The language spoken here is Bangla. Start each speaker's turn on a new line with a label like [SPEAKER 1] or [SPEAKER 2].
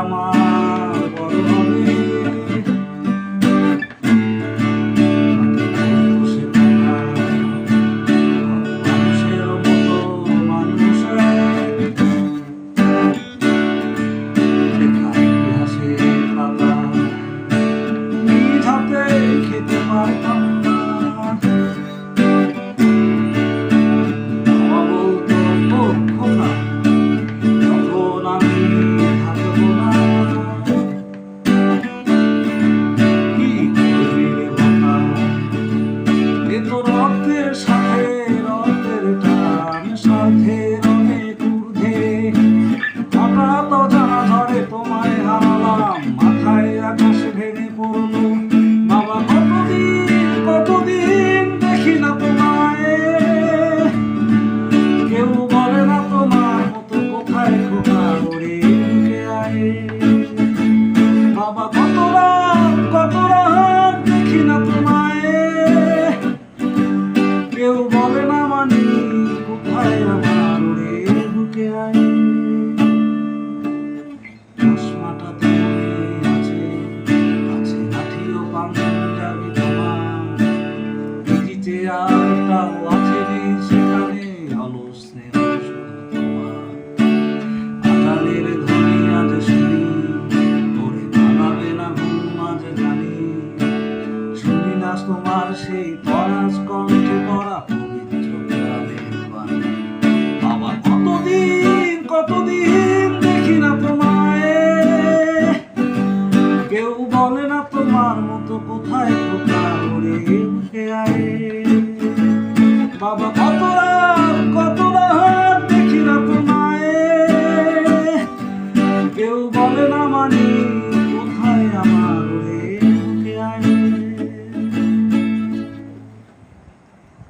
[SPEAKER 1] আমার বড় হবে। মানুষের মতো মানুষ লেখা ইতিহাসের পাতা নিজ হাতে খেতে পারতাম না। বাবা বলতো তোর খোকা তখন আমি থাকবো না। কি করবি রে বাবা, এ তো রক্তের সাথে রক্তের টান, স্বার্থের অনেক ঊর্ধ্বে। হঠাৎ অজানা ঝড়ে তোমায় হারালাম, মাথায় আকাশ ভেঙে পড়লো। বাবা কতদিন কতদিন দেখি না তোমায়, কেউ বলে না তোমার মতো কোথায় খোকা ওরে বুকে আয়। বাবা কত রাত দেখি না তোমায়, কেউ বলে না মানি কোথায় আমার ওরে বুকে আয়। চশমাটা তো আছে, আছে লাঠিও পাঞ্জাবি তোমার, ইজি চেয়ারটাও আছে নেই সেখানে, অলস স্নেহ শুধু তোমার। আজানের ধ্বনি আজ শুনি, ওরে ভাঙাবে না ঘুম আজ জানি। শুনি না তোমার সেই পরাজ কণ্ঠে পড়া পবিত্র গ্রামের বাণী। বাবা কতদিন দেখি না তোমায়, কেউ বলে না তোমার মতো কোথায় খোকা ওরে বুকে আয়। বাবা কত রাত দেখি না তোমায়, কেউ বলে না মানি